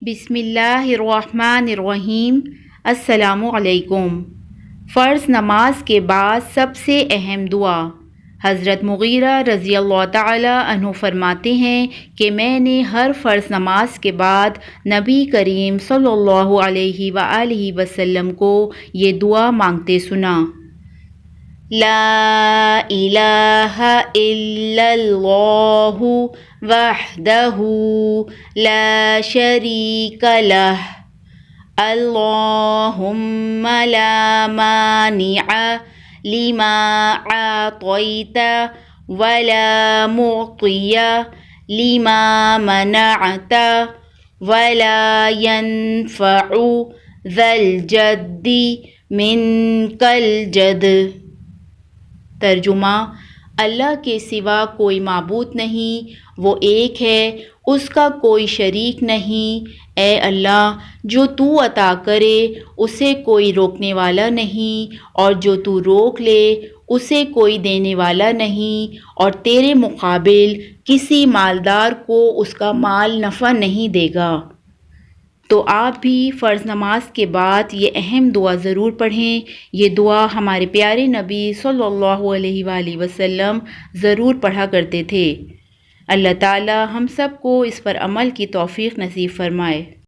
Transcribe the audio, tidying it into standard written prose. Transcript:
بسم اللہ الرحمن الرحیم۔ السلام علیکم۔ فرض نماز کے بعد سب سے اہم دعا۔ حضرت مغیرہ رضی اللہ تعالی عنہ فرماتے ہیں کہ میں نے ہر فرض نماز کے بعد نبی کریم صلی اللہ علیہ وآلہ وسلم کو یہ دعا مانگتے سنا: لا الہ الا اللہ وحدہ لا شریک لہ اللہم لا مانع لما اعطیت ولا معطی لما منعت ولا ينفع ذا الجد منک الجد۔ ترجمہ: اللہ کے سوا کوئی معبود نہیں، وہ ایک ہے، اس کا کوئی شریک نہیں۔ اے اللہ، جو تو عطا کرے اسے کوئی روکنے والا نہیں، اور جو تو روک لے اسے کوئی دینے والا نہیں، اور تیرے مقابل کسی مالدار کو اس کا مال نفع نہیں دے گا۔ تو آپ بھی فرض نماز کے بعد یہ اہم دعا ضرور پڑھیں۔ یہ دعا ہمارے پیارے نبی صلی اللہ علیہ وآلہ وسلم ضرور پڑھا کرتے تھے۔ اللہ تعالی ہم سب کو اس پر عمل کی توفیق نصیب فرمائے۔